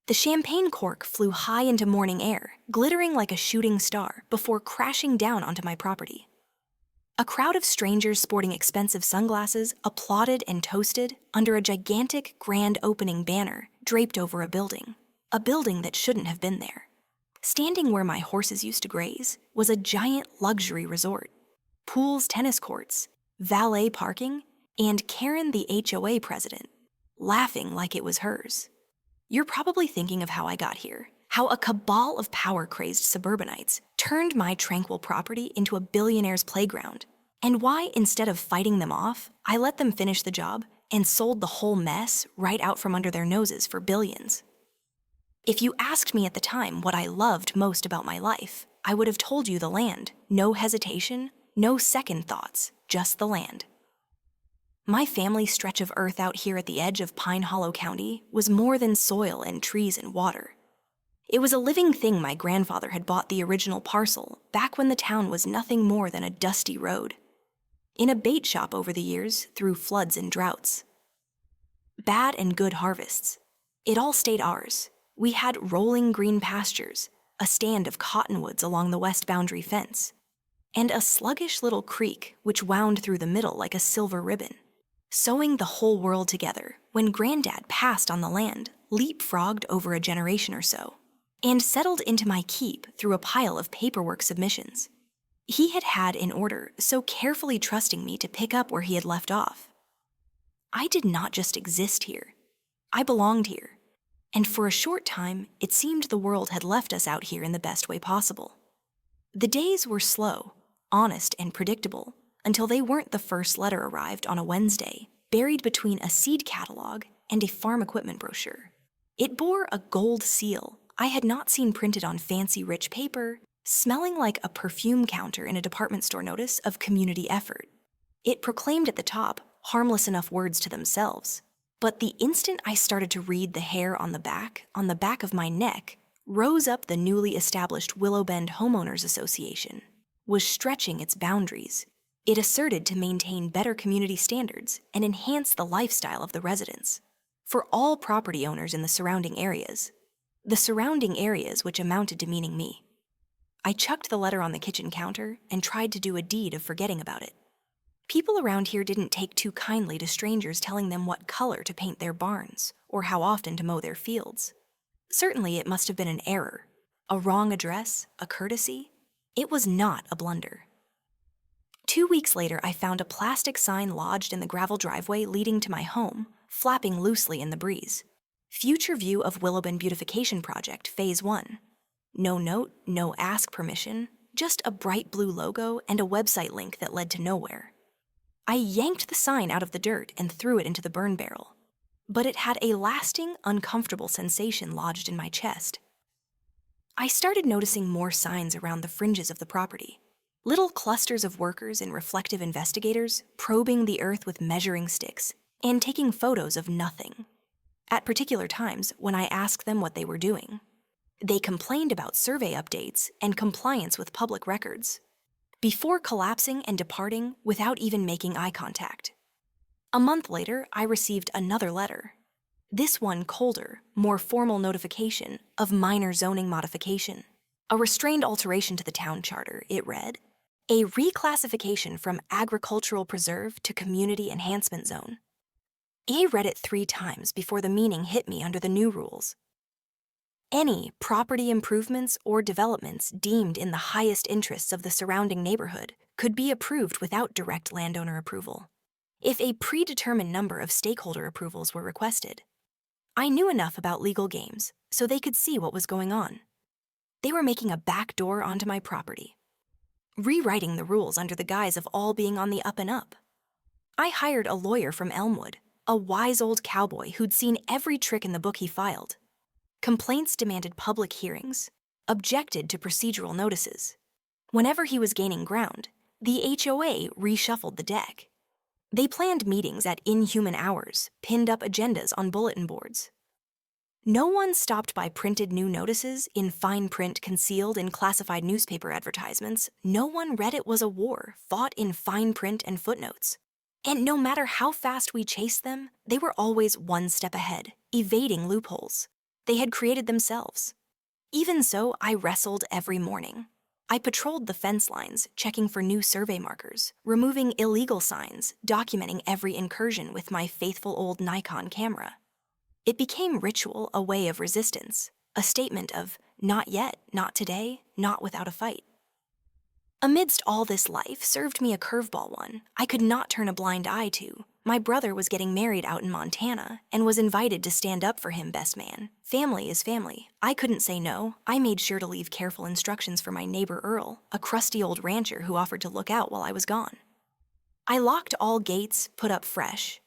The champagne cork flew high into morning air, glittering like a shooting star before crashing down onto my property. A crowd of strangers sporting expensive sunglasses applauded and toasted under a gigantic grand opening banner draped over a building that shouldn't have been there. Standing where my horses used to graze was a giant luxury resort. Pools, tennis courts, valet parking, and Karen the HOA president, laughing like it was hers. You're probably thinking of how I got here, how a cabal of power-crazed suburbanites turned my tranquil property into a billionaire's playground, and why, instead of fighting them off, I let them finish the job and sold the whole mess right out from under their noses for billions. If you asked me at the time what I loved most about my life, I would have told you the land. No hesitation, no second thoughts, just the land. My family's stretch of earth out here at the edge of Pine Hollow County was more than soil and trees and water. It was a living thing. My grandfather had bought the original parcel back when the town was nothing more than a dusty road. In a bait shop over the years, through floods and droughts. Bad and good harvests. It all stayed ours. We had rolling green pastures, a stand of cottonwoods along the west boundary fence, and a sluggish little creek which wound through the middle like a silver ribbon, sewing the whole world together when Granddad passed on the land, leapfrogged over a generation or so, and settled into my keep through a pile of paperwork submissions. He had in order, so carefully trusting me to pick up where he had left off. I did not just exist here. I belonged here. And for a short time, it seemed the world had left us out here in the best way possible. The days were slow, honest, and predictable until they weren't. The first letter arrived on a Wednesday, buried between a seed catalog and a farm equipment brochure. It bore a gold seal I had not seen printed on fancy rich paper, smelling like a perfume counter in a department store notice of community effort. It proclaimed at the top harmless enough words to themselves. But the instant I started to read, the hair on the back of my neck, rose up. The newly established Willow Bend Homeowners Association was stretching its boundaries. It asserted to maintain better community standards and enhance the lifestyle of the residents for all property owners in the surrounding areas which amounted to meaning me. I chucked the letter on the kitchen counter and tried to do a deed of forgetting about it. People around here didn't take too kindly to strangers telling them what color to paint their barns or how often to mow their fields. Certainly it must have been an error, a wrong address, a courtesy. It was not a blunder. 2 weeks later, I found a plastic sign lodged in the gravel driveway leading to my home, flapping loosely in the breeze. Future view of Willowbend Beautification Project, Phase 1. No note, no ask permission, just a bright blue logo and a website link that led to nowhere. I yanked the sign out of the dirt and threw it into the burn barrel, but it had a lasting, uncomfortable sensation lodged in my chest. I started noticing more signs around the fringes of the property. Little clusters of workers and reflective investigators probing the earth with measuring sticks and taking photos of nothing. At particular times, when I asked them what they were doing, they complained about survey updates and compliance with public records, before collapsing and departing without even making eye contact. A month later, I received another letter. This one colder, more formal notification of minor zoning modification. A restrained alteration to the town charter, it read. A reclassification from agricultural preserve to community enhancement zone. I read it 3 times before the meaning hit me under the new rules. Any property improvements or developments deemed in the highest interests of the surrounding neighborhood could be approved without direct landowner approval, if a predetermined number of stakeholder approvals were requested. I knew enough about legal games so they could see what was going on. They were making a back door onto my property, rewriting the rules under the guise of all being on the up and up. I hired a lawyer from Elmwood, a wise old cowboy who'd seen every trick in the book he filed. Complaints demanded public hearings, objected to procedural notices. Whenever he was gaining ground, the HOA reshuffled the deck. They planned meetings at inhuman hours, pinned up agendas on bulletin boards. No one stopped by printed new notices in fine print concealed in classified newspaper advertisements. No one read it was a war fought in fine print and footnotes. And no matter how fast we chased them, they were always one step ahead, evading loopholes. They had created themselves. Even so, I wrestled every morning. I patrolled the fence lines, checking for new survey markers, removing illegal signs, documenting every incursion with my faithful old Nikon camera. It became ritual, a way of resistance, a statement of not yet, not today, not without a fight. Amidst all this life served me a curveball one I could not turn a blind eye to. My brother was getting married out in Montana and was invited to stand up for him, best man. Family is family. I couldn't say no. I made sure to leave careful instructions for my neighbor Earl, a crusty old rancher who offered to look out while I was gone. I locked all gates, put up fresh,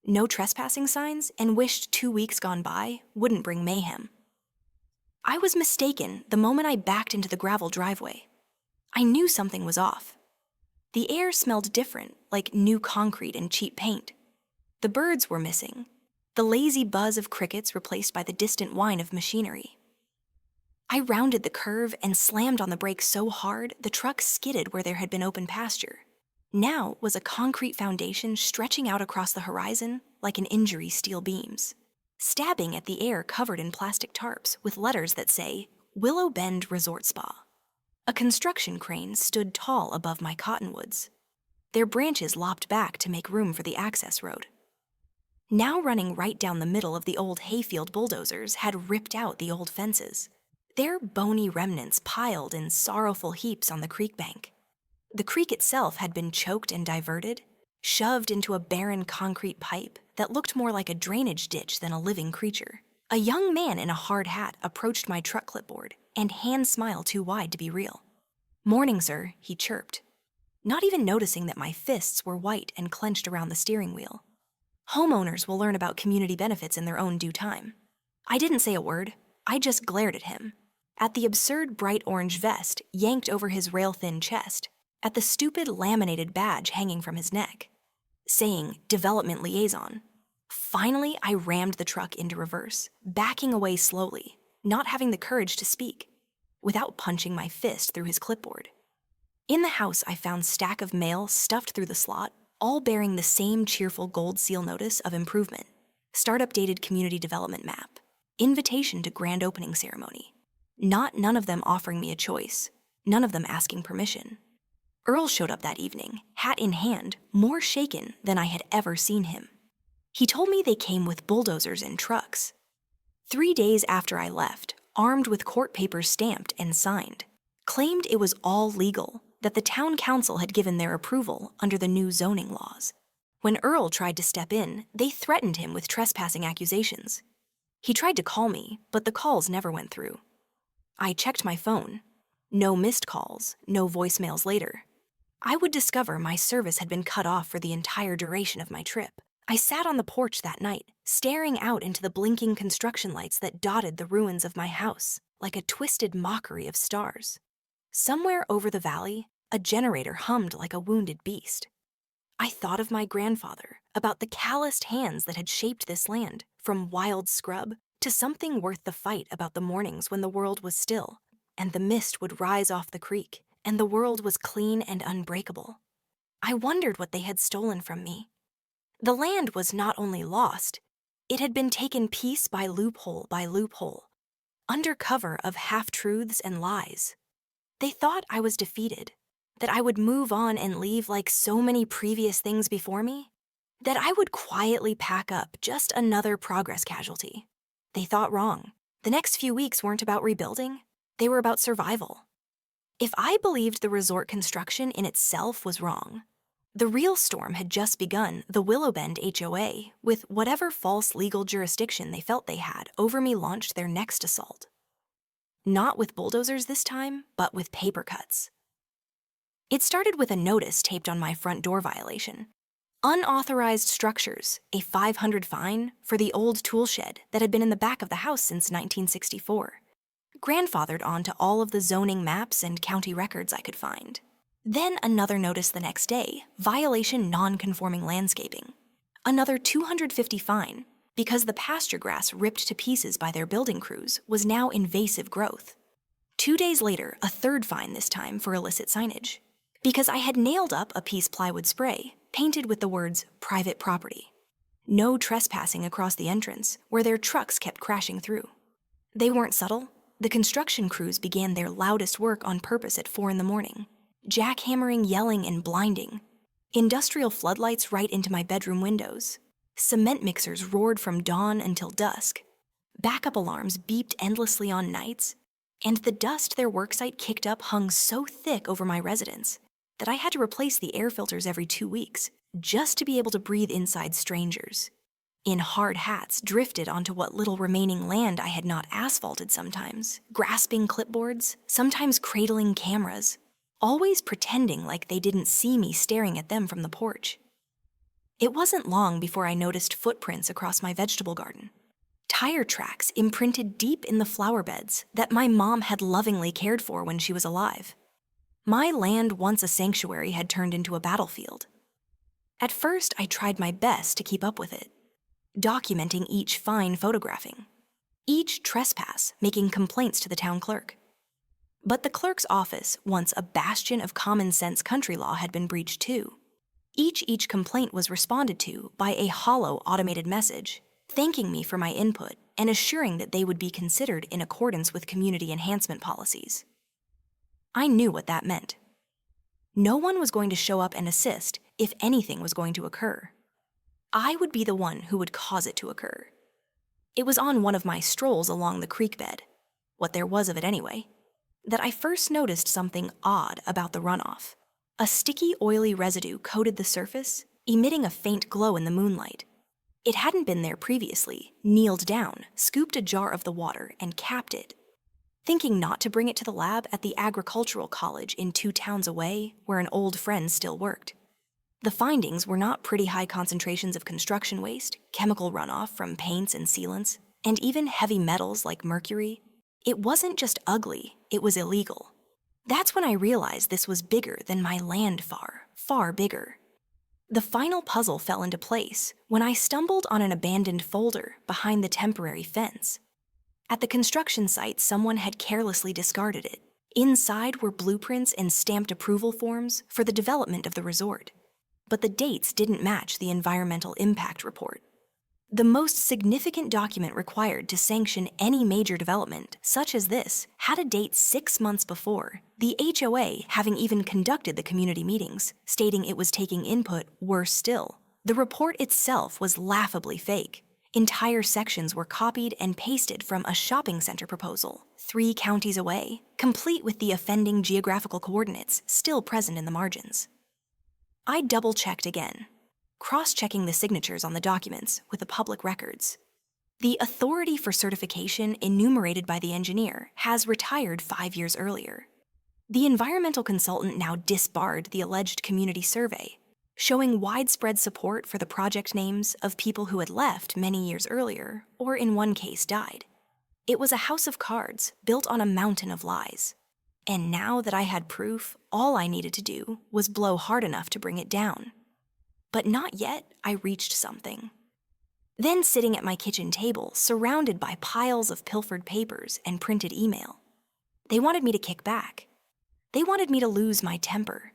no trespassing signs, and wished 2 weeks gone by wouldn't bring mayhem. I was mistaken the moment I backed into the gravel driveway. I knew something was off. The air smelled different, like new concrete and cheap paint. The birds were missing, the lazy buzz of crickets replaced by the distant whine of machinery. I rounded the curve and slammed on the brakes so hard the truck skidded where there had been open pasture. Now was a concrete foundation stretching out across the horizon like an injury's steel beams, stabbing at the air covered in plastic tarps with letters that say, Willow Bend Resort Spa. A construction crane stood tall above my cottonwoods. Their branches lopped back to make room for the access road. Now running right down the middle of the old hayfield bulldozers had ripped out the old fences, their bony remnants piled in sorrowful heaps on the creek bank. The creek itself had been choked and diverted, shoved into a barren concrete pipe that looked more like a drainage ditch than a living creature. A young man in a hard hat approached my truck clipboard, and hand smile too wide to be real. "Morning, sir," he chirped, not even noticing that my fists were white and clenched around the steering wheel. Homeowners will learn about community benefits in their own due time. I didn't say a word. I just glared at him, at the absurd bright orange vest yanked over his rail-thin chest, at the stupid laminated badge hanging from his neck, saying development liaison. Finally, I rammed the truck into reverse, backing away slowly, not having the courage to speak, without punching my fist through his clipboard. In the house, I found stack of mail stuffed through the slot, all bearing the same cheerful gold seal notice of improvement, start updated community development map, invitation to grand opening ceremony. None of them offering me a choice, none of them asking permission. Earl showed up that evening, hat in hand, more shaken than I had ever seen him. He told me they came with bulldozers and trucks. 3 days after I left, armed with court papers stamped and signed, claimed it was all legal, that the town council had given their approval under the new zoning laws. When Earl tried to step in, they threatened him with trespassing accusations. He tried to call me, but the calls never went through. I checked my phone. No missed calls, no voicemails later. I would discover my service had been cut off for the entire duration of my trip. I sat on the porch that night, staring out into the blinking construction lights that dotted the ruins of my house, like a twisted mockery of stars. Somewhere over the valley, a generator hummed like a wounded beast. I thought of my grandfather, about the calloused hands that had shaped this land, from wild scrub to something worth the fight, about the mornings when the world was still, and the mist would rise off the creek, and the world was clean and unbreakable. I wondered what they had stolen from me. The land was not only lost, it had been taken piece by loophole, under cover of half-truths and lies. They thought I was defeated, that I would move on and leave like so many previous things before me, that I would quietly pack up, just another progress casualty. They thought wrong. The next few weeks weren't about rebuilding, they were about survival. If I believed the resort construction in itself was wrong, the real storm had just begun. The Willow Bend HOA, with whatever false legal jurisdiction they felt they had over me, launched their next assault. Not with bulldozers this time, but with paper cuts. It started with a notice taped on my front door violation. Unauthorized structures, a $500 fine for the old tool shed that had been in the back of the house since 1964. Grandfathered onto all of the zoning maps and county records I could find. Then another notice the next day, violation non-conforming landscaping. Another $250 fine, because the pasture grass ripped to pieces by their building crews was now invasive growth. 2 days later, a third fine, this time for illicit signage, because I had nailed up a piece plywood spray, painted with the words, private property. No trespassing across the entrance, where their trucks kept crashing through. They weren't subtle. The construction crews began their loudest work on purpose at 4 in the morning, jackhammering, yelling, and blinding. Industrial floodlights right into my bedroom windows. Cement mixers roared from dawn until dusk. Backup alarms beeped endlessly on nights, and the dust their worksite kicked up hung so thick over my residence that I had to replace the air filters every 2 weeks just to be able to breathe inside strangers. In hard hats drifted onto what little remaining land I had not asphalted sometimes, grasping clipboards, sometimes cradling cameras, always pretending like they didn't see me staring at them from the porch. It wasn't long before I noticed footprints across my vegetable garden. Tire tracks imprinted deep in the flower beds that my mom had lovingly cared for when she was alive. My land, once a sanctuary, had turned into a battlefield. At first, I tried my best to keep up with it, documenting each fine photographing, each trespass making complaints to the town clerk. But the clerk's office, once a bastion of common sense country law, had been breached too. Each complaint was responded to by a hollow automated message, thanking me for my input and assuring that they would be considered in accordance with community enhancement policies. I knew what that meant. No one was going to show up and assist if anything was going to occur. I would be the one who would cause it to occur. It was on one of my strolls along the creek bed, what there was of it anyway, that I first noticed something odd about the runoff. A sticky, oily residue coated the surface, emitting a faint glow in the moonlight. It hadn't been there previously, kneeled down, scooped a jar of the water, and capped it. Thinking not to bring it to the lab at the agricultural college in 2 towns away, where an old friend still worked. The findings were not pretty high concentrations of construction waste, chemical runoff from paints and sealants, and even heavy metals like mercury. It wasn't just ugly, it was illegal. That's when I realized this was bigger than my land, far bigger. The final puzzle fell into place when I stumbled on an abandoned folder behind the temporary fence. At the construction site, someone had carelessly discarded it. Inside were blueprints and stamped approval forms for the development of the resort. But the dates didn't match the environmental impact report. The most significant document required to sanction any major development, such as this, had a date 6 months before, the HOA having even conducted the community meetings, stating it was taking input. Worse still, the report itself was laughably fake. Entire sections were copied and pasted from a shopping center proposal, 3 counties away, complete with the offending geographical coordinates still present in the margins. I double-checked again, cross-checking the signatures on the documents with the public records. The authority for certification enumerated by the engineer has retired 5 years earlier. The environmental consultant now disbarred the alleged community survey, showing widespread support for the project names of people who had left many years earlier, or in one case died. It was a house of cards built on a mountain of lies. And now that I had proof, all I needed to do was blow hard enough to bring it down. But not yet, I reached something. Then sitting at my kitchen table, surrounded by piles of pilfered papers and printed email. They wanted me to kick back. They wanted me to lose my temper,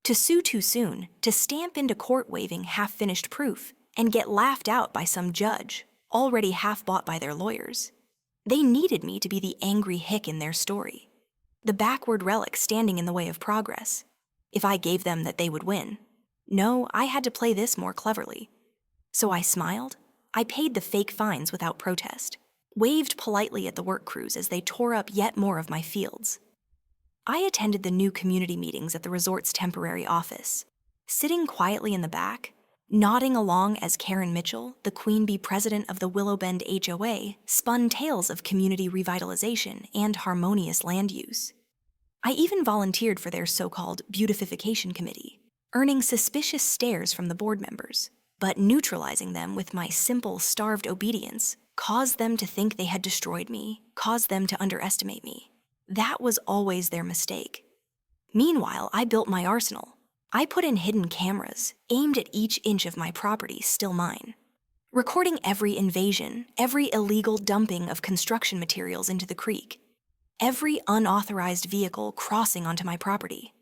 to sue too soon, to stamp into court-waiving half-finished proof, and get laughed out by some judge, already half-bought by their lawyers. They needed me to be the angry hick in their story, the backward relic standing in the way of progress. If I gave them that they would win. No, I had to play this more cleverly. So I smiled. I paid the fake fines without protest, waved politely at the work crews as they tore up yet more of my fields. I attended the new community meetings at the resort's temporary office, sitting quietly in the back, nodding along as Karen Mitchell, the queen bee president of the Willow Bend HOA, spun tales of community revitalization and harmonious land use. I even volunteered for their so-called beautification committee, earning suspicious stares from the board members, but neutralizing them with my simple, starved obedience caused them to think they had destroyed me, caused them to underestimate me. That was always their mistake. Meanwhile, I built my arsenal. I put in hidden cameras, aimed at each inch of my property still mine, recording every invasion, every illegal dumping of construction materials into the creek, every unauthorized vehicle crossing onto my property.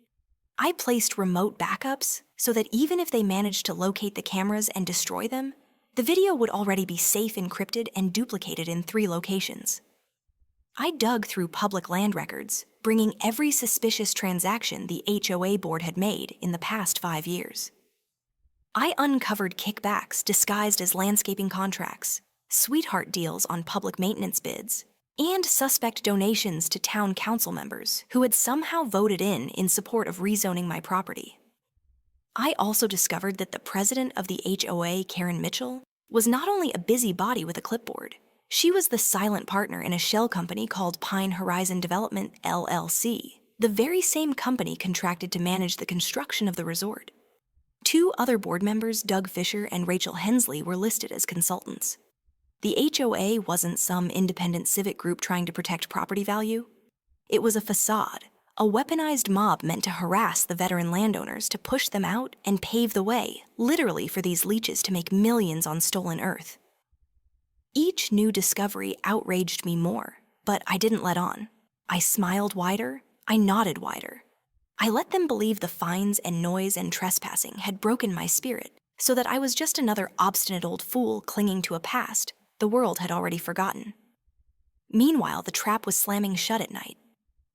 I placed remote backups so that even if they managed to locate the cameras and destroy them, the video would already be safe encrypted and duplicated in 3 locations. I dug through public land records, bringing every suspicious transaction the HOA board had made in the past 5 years. I uncovered kickbacks disguised as landscaping contracts, sweetheart deals on public maintenance bids, and suspect donations to town council members who had somehow voted in support of rezoning my property. I also discovered that the president of the HOA, Karen HOA, was not only a busybody with a clipboard, she was the silent partner in a shell company called Pine Horizon Development, LLC, the very same company contracted to manage the construction of the resort. 2 other board members, Doug Fisher and Rachel Hensley, were listed as consultants. The HOA wasn't some independent civic group trying to protect property value. It was a facade, a weaponized mob meant to harass the veteran landowners to push them out and pave the way, literally, for these leeches to make millions on stolen earth. Each new discovery outraged me more, but I didn't let on. I smiled wider, I nodded wider. I let them believe the fines and noise and trespassing had broken my spirit, so that I was just another obstinate old fool clinging to a past the world had already forgotten. Meanwhile, the trap was slamming shut at night.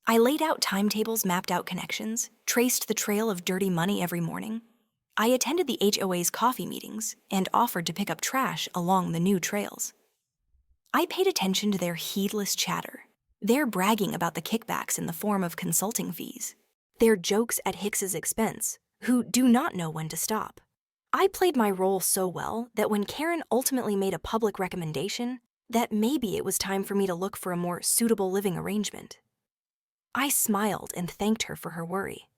I laid out timetables, mapped out connections, traced the trail of dirty money every morning. I attended the HOA's coffee meetings and offered to pick up trash along the new trails. I paid attention to their heedless chatter, their bragging about the kickbacks in the form of consulting fees, their jokes at Hicks's expense, who do not know when to stop. I played my role so well that when Karen ultimately made a public recommendation, that maybe it was time for me to look for a more suitable living arrangement. I smiled and thanked her for her worry.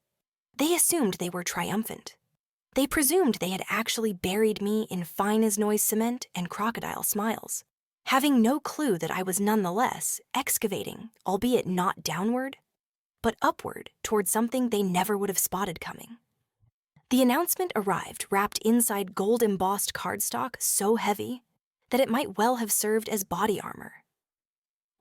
They assumed they were triumphant. They presumed they had actually buried me in fine-as-noise cement and crocodile smiles, having no clue that I was nonetheless excavating, albeit not downward, but upward toward something they never would have spotted coming. The announcement arrived wrapped inside gold-embossed cardstock so heavy that it might well have served as body armor.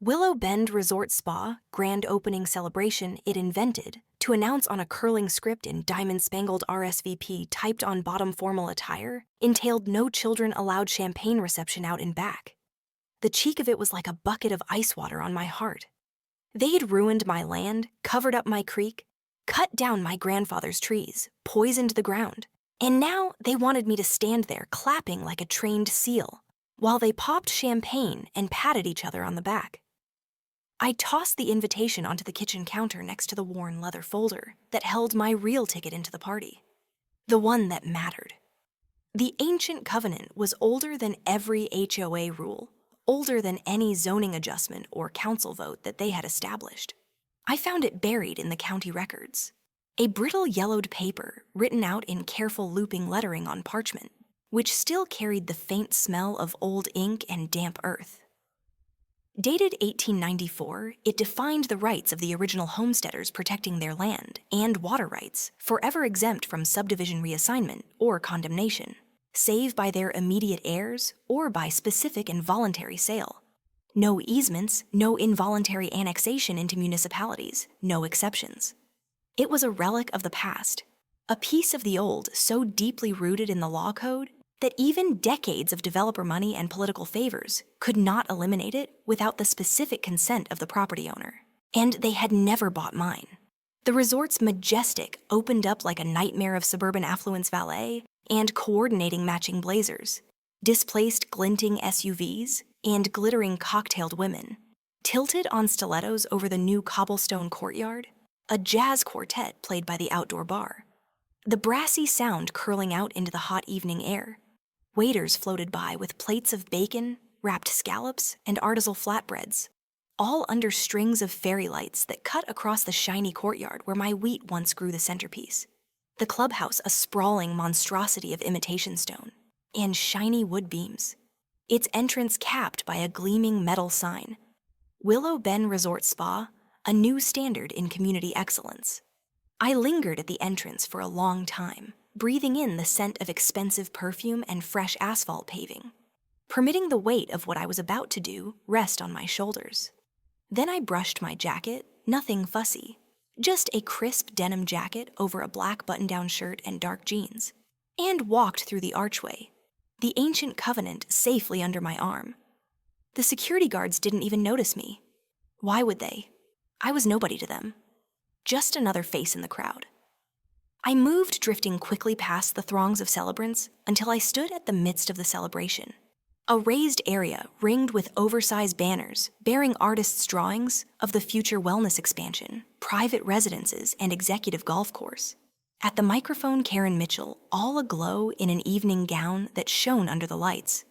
Willow Bend Resort Spa grand opening celebration it invented to announce on a curling script in diamond-spangled RSVP typed on bottom formal attire entailed no children allowed champagne reception out in back. The cheek of it was like a bucket of ice water on my heart. They had ruined my land, covered up my creek, cut down my grandfather's trees, poisoned the ground, and now they wanted me to stand there clapping like a trained seal, while they popped champagne and patted each other on the back. I tossed the invitation onto the kitchen counter next to the worn leather folder that held my real ticket into the party, the one that mattered. The ancient covenant was older than every HOA rule, older than any zoning adjustment or council vote that they had established. I found it buried in the county records, a brittle yellowed paper written out in careful looping lettering on parchment, which still carried the faint smell of old ink and damp earth. Dated 1894, it defined the rights of the original homesteaders protecting their land and water rights, forever exempt from subdivision reassignment or condemnation, save by their immediate heirs or by specific and voluntary sale. No easements, no involuntary annexation into municipalities, no exceptions. It was a relic of the past, a piece of the old so deeply rooted in the law code that even decades of developer money and political favors could not eliminate it without the specific consent of the property owner. And they had never bought mine. The resort's majestic opened up like a nightmare of suburban affluence valet and coordinating matching blazers, displaced glinting SUVs, and glittering cocktailed women, tilted on stilettos over the new cobblestone courtyard, a jazz quartet played by the outdoor bar, the brassy sound curling out into the hot evening air. Waiters floated by with plates of bacon, wrapped scallops, and artisanal flatbreads, all under strings of fairy lights that cut across the shiny courtyard where my wheat once grew the centerpiece. The clubhouse a sprawling monstrosity of imitation stone and shiny wood beams, its entrance capped by a gleaming metal sign, Willow Bend Resort Spa, a new standard in community excellence. I lingered at the entrance for a long time, breathing in the scent of expensive perfume and fresh asphalt paving, permitting the weight of what I was about to do rest on my shoulders. Then I brushed my jacket, nothing fussy, just a crisp denim jacket over a black button-down shirt and dark jeans, and walked through the archway, the ancient covenant safely under my arm. The security guards didn't even notice me. Why would they? I was nobody to them. Just another face in the crowd. I moved, drifting quickly past the throngs of celebrants until I stood at the midst of the celebration. A raised area ringed with oversized banners bearing artists' drawings of the future wellness expansion, private residences, and executive golf course. At the microphone, Karen Mitchell, all aglow in an evening gown that shone under the lights.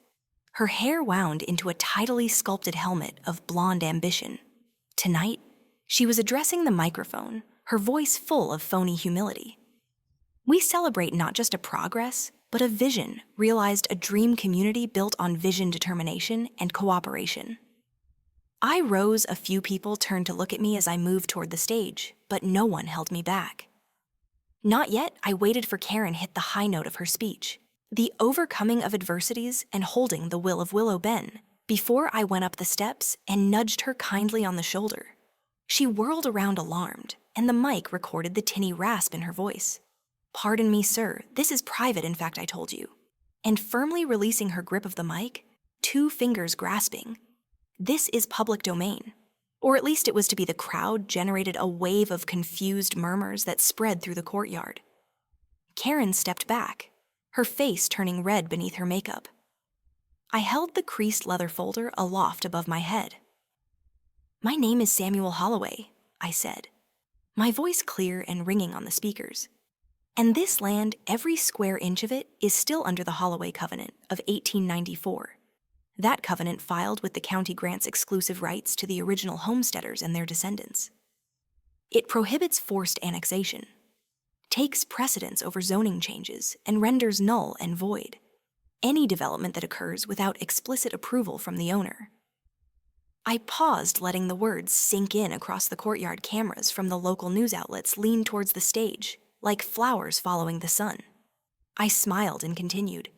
Her hair wound into a tidily sculpted helmet of blonde ambition. Tonight, she was addressing the microphone, her voice full of phony humility. We celebrate not just a progress, but a vision, realized a dream community built on vision, determination, and cooperation. I rose, a few people turned to look at me as I moved toward the stage, but no one held me back. Not yet, I waited for Karen hit the high note of her speech, the overcoming of adversities and holding the will of Willow Ben, before I went up the steps and nudged her kindly on the shoulder. She whirled around alarmed, and the mic recorded the tinny rasp in her voice. "Pardon me, sir, this is private, in fact, I told you." And firmly releasing her grip of the mic, 2 fingers grasping, "This is public domain." Or at least it was to be. The crowd generated a wave of confused murmurs that spread through the courtyard. Karen stepped back, her face turning red beneath her makeup. I held the creased leather folder aloft above my head. "My name is Samuel Holloway," I said, my voice clear and ringing on the speakers. "And this land, every square inch of it, is still under the Holloway Covenant of 1894. That covenant filed with the county grants exclusive rights to the original homesteaders and their descendants. It prohibits forced annexation, takes precedence over zoning changes, and renders null and void any development that occurs without explicit approval from the owner." I paused, letting the words sink in across the courtyard. Cameras from the local news outlets leaned towards the stage, like flowers following the sun. I smiled and continued.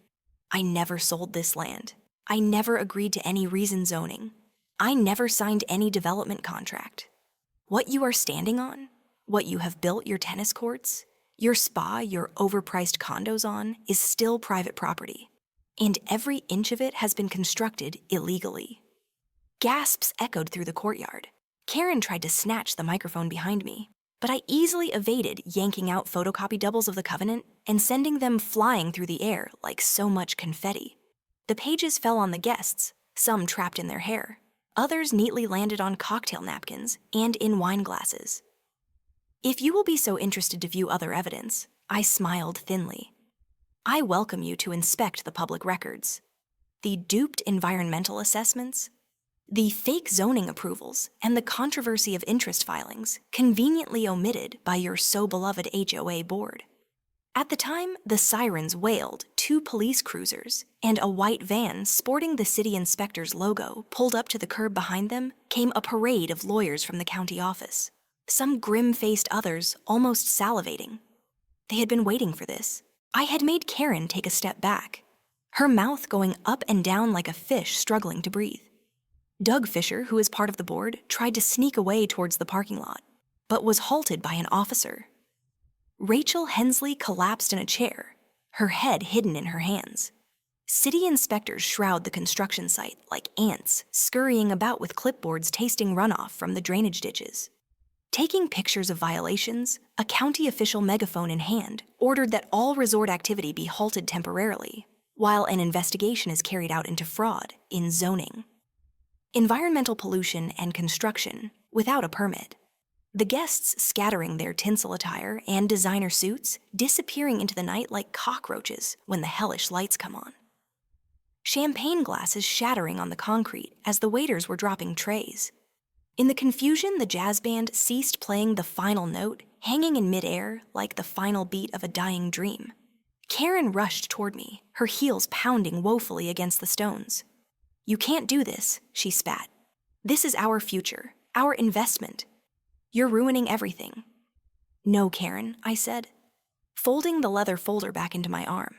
"I never sold this land. I never agreed to any reason zoning. I never signed any development contract. What you are standing on, what you have built your tennis courts, your spa, your overpriced condos on, is still private property. And every inch of it has been constructed illegally." Gasps echoed through the courtyard. Karen tried to snatch the microphone behind me, but I easily evaded, yanking out photocopy doubles of the covenant and sending them flying through the air like so much confetti. The pages fell on the guests, some trapped in their hair. Others neatly landed on cocktail napkins and in wine glasses. "If you will be so interested to view other evidence," I smiled thinly, "I welcome you to inspect the public records. The duped environmental assessments, the fake zoning approvals, and the controversy of interest filings conveniently omitted by your so-beloved HOA board. At the time, the sirens wailed, 2 police cruisers, and a white van sporting the city inspector's logo pulled up to the curb behind them came a parade of lawyers from the county office, some grim-faced, others almost salivating. They had been waiting for this. I had made Karen take a step back, her mouth going up and down like a fish struggling to breathe. Doug Fisher, who is part of the board, tried to sneak away towards the parking lot, but was halted by an officer. Rachel Hensley collapsed in a chair, her head hidden in her hands. City inspectors shroud the construction site like ants, scurrying about with clipboards tasting runoff from the drainage ditches. Taking pictures of violations, a county official, megaphone in hand, ordered that all resort activity be halted temporarily, while an investigation is carried out into fraud in zoning. Environmental pollution and construction without a permit. The guests scattering their tinsel attire and designer suits, disappearing into the night like cockroaches when the hellish lights come on. Champagne glasses shattering on the concrete as the waiters were dropping trays. In the confusion, the jazz band ceased playing the final note, hanging in midair like the final beat of a dying dream. Karen rushed toward me, her heels pounding woefully against the stones. "You can't do this," she spat. "This is our future, our investment. You're ruining everything." "No, Karen," I said, folding the leather folder back into my arm.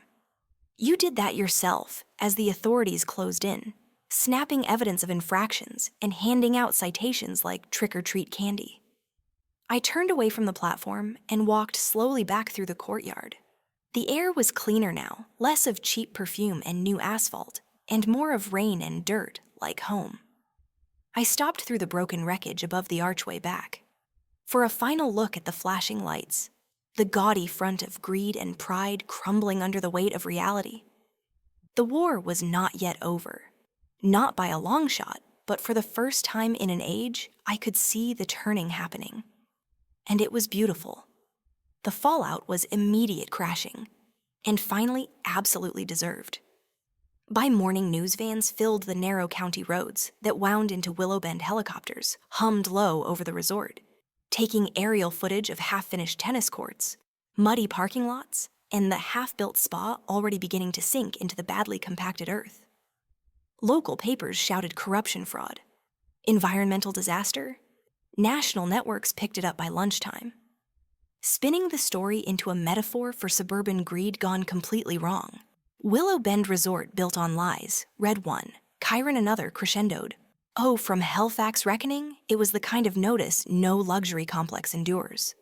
"You did that yourself as the authorities closed in, snapping evidence of infractions and handing out citations like trick-or-treat candy." I turned away from the platform and walked slowly back through the courtyard. The air was cleaner now, less of cheap perfume and new asphalt, and more of rain and dirt like home. I stopped through the broken wreckage above the archway back. For a final look at the flashing lights, the gaudy front of greed and pride crumbling under the weight of reality. The war was not yet over. Not by a long shot, but for the first time in an age, I could see the turning happening. And it was beautiful. The fallout was immediate crashing, and finally absolutely deserved. By morning, news vans filled the narrow county roads that wound into Willow Bend helicopters, hummed low over the resort, taking aerial footage of half-finished tennis courts, muddy parking lots, and the half-built spa already beginning to sink into the badly compacted earth. Local papers shouted corruption fraud, environmental disaster. National networks picked it up by lunchtime, spinning the story into a metaphor for suburban greed gone completely wrong. Willow Bend Resort built on lies, read one, Karen another crescendoed. Oh, from Halifax reckoning, it was the kind of notice no luxury complex endures.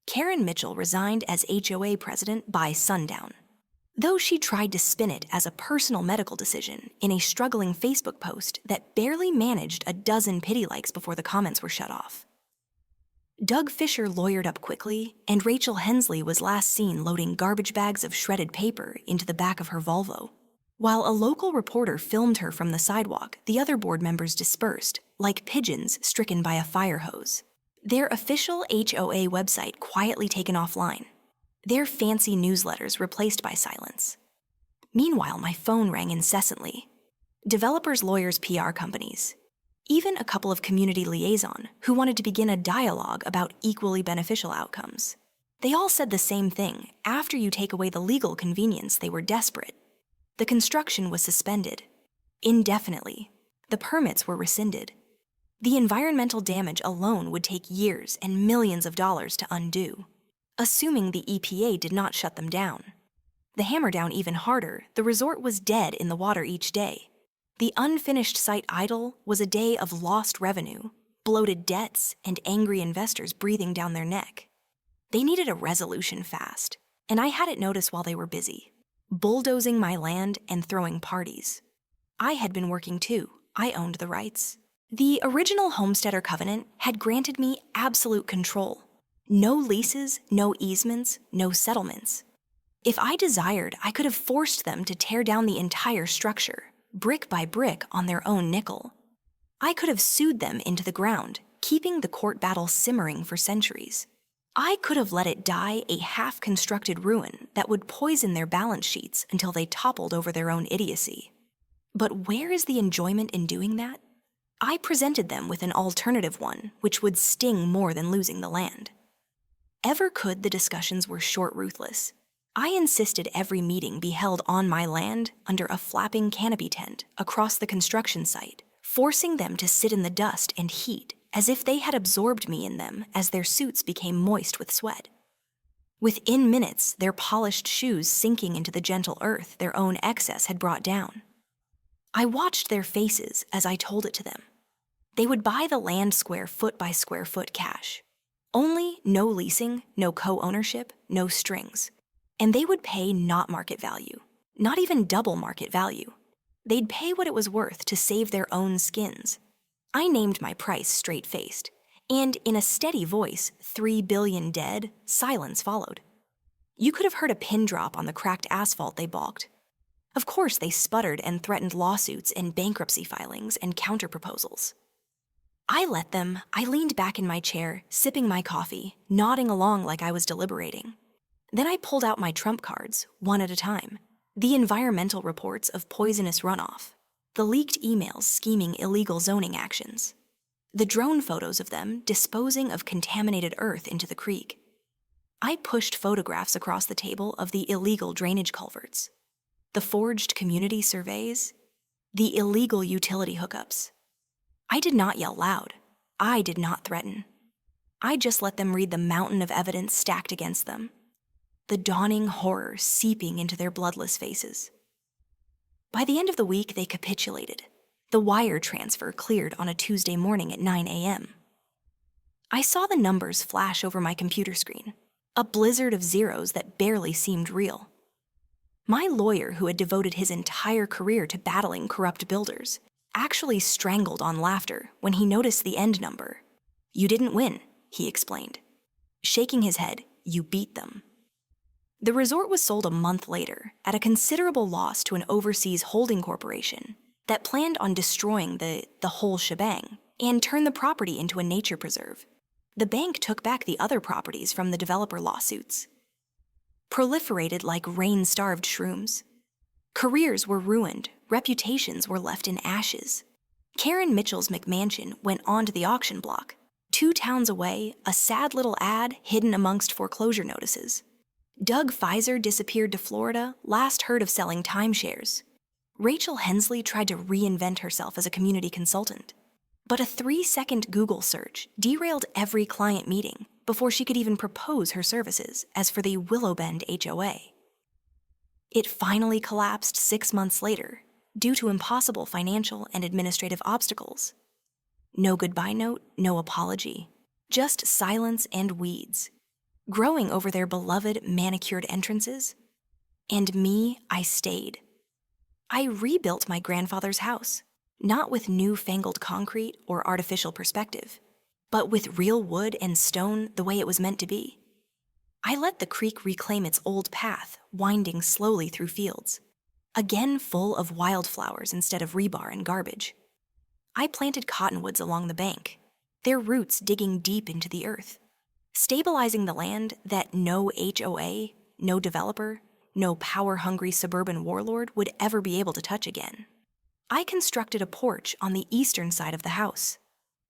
Karen Mitchell resigned as HOA president by sundown, though she tried to spin it as a personal medical decision in a struggling Facebook post that barely managed a dozen pity likes before the comments were shut off. Doug Fisher lawyered up quickly, and Rachel Hensley was last seen loading garbage bags of shredded paper into the back of her Volvo. While a local reporter filmed her from the sidewalk, the other board members dispersed, like pigeons stricken by a fire hose. Their official HOA website quietly taken offline, their fancy newsletters replaced by silence. Meanwhile, my phone rang incessantly. Developers, lawyers, PR companies, even a couple of community liaison who wanted to begin a dialogue about equally beneficial outcomes. They all said the same thing: after you take away the legal convenience, they were desperate. The construction was suspended indefinitely. The permits were rescinded. The environmental damage alone would take years and millions of dollars to undo, assuming the EPA did not shut them down. The hammer down even harder, the resort was dead in the water each day. The unfinished site idle was a day of lost revenue, bloated debts, and angry investors breathing down their neck. They needed a resolution fast, and I had it notice while they were busy, bulldozing my land and throwing parties. I had been working too. I owned the rights. The original homesteader covenant had granted me absolute control. No leases, no easements, no settlements. If I desired, I could have forced them to tear down the entire structure, brick by brick on their own nickel. I could have sued them into the ground, keeping the court battle simmering for centuries. I could have let it die a half-constructed ruin that would poison their balance sheets until they toppled over their own idiocy. But where is the enjoyment in doing that? I presented them with an alternative one, which would sting more than losing the land. Ever could the discussions were short ruthless. I insisted every meeting be held on my land under a flapping canopy tent across the construction site, forcing them to sit in the dust and heat as if they had absorbed me in them as their suits became moist with sweat. Within minutes, their polished shoes sinking into the gentle earth their own excess had brought down. I watched their faces as I told it to them. They would buy the land square foot by square foot cash. Only no leasing, no co-ownership, no strings. And they would pay not market value, not even double market value. They'd pay what it was worth to save their own skins. I named my price straight-faced, and in a steady voice, 3 billion dead, silence followed. You could have heard a pin drop on the cracked asphalt they balked. Of course, they sputtered and threatened lawsuits and bankruptcy filings and counterproposals. I let them. I leaned back in my chair, sipping my coffee, nodding along like I was deliberating. Then I pulled out my trump cards, one at a time. The environmental reports of poisonous runoff, the leaked emails scheming illegal zoning actions, the drone photos of them disposing of contaminated earth into the creek. I pushed photographs across the table of the illegal drainage culverts, the forged community surveys, the illegal utility hookups. I did not yell loud. I did not threaten. I just let them read the mountain of evidence stacked against them, the dawning horror seeping into their bloodless faces. By the end of the week, they capitulated. The wire transfer cleared on a Tuesday morning at 9 a.m. I saw the numbers flash over my computer screen, a blizzard of zeros that barely seemed real. My lawyer, who had devoted his entire career to battling corrupt builders, actually strangled on laughter when he noticed the end number. "You didn't win," he explained. Shaking his head, "You beat them." The resort was sold a month later at a considerable loss to an overseas holding corporation that planned on destroying the whole shebang and turn the property into a nature preserve. The bank took back the other properties from the developer lawsuits. Proliferated like rain-starved shrooms. Careers were ruined, reputations were left in ashes. Karen Mitchell's McMansion went onto the auction block. 2 towns away, a sad little ad hidden amongst foreclosure notices. Doug Pfizer disappeared to Florida, last heard of selling timeshares. Rachel Hensley tried to reinvent herself as a community consultant. But a 3-second Google search derailed every client meeting before she could even propose her services as for the Willow Bend HOA. It finally collapsed 6 months later due to impossible financial and administrative obstacles. No goodbye note, no apology, just silence and weeds, growing over their beloved manicured entrances. And me, I stayed. I rebuilt my grandfather's house, not with newfangled concrete or artificial perspective, but with real wood and stone the way it was meant to be. I let the creek reclaim its old path, winding slowly through fields, again full of wildflowers instead of rebar and garbage. I planted cottonwoods along the bank, their roots digging deep into the earth, stabilizing the land that no HOA, no developer, no power-hungry suburban warlord would ever be able to touch again. I constructed a porch on the eastern side of the house,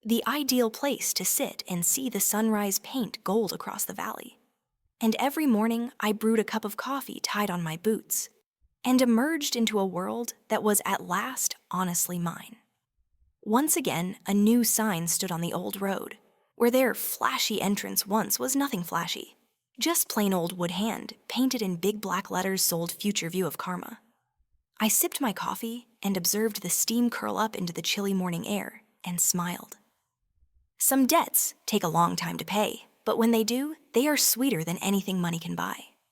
the ideal place to sit and see the sunrise paint gold across the valley. And every morning I brewed a cup of coffee tied on my boots and emerged into a world that was at last honestly mine. Once again, a new sign stood on the old road, where their flashy entrance once was nothing flashy, just plain old wood hand painted in big black letters sold future view of karma. I sipped my coffee and observed the steam curl up into the chilly morning air and smiled. Some debts take a long time to pay, but when they do, they are sweeter than anything money can buy.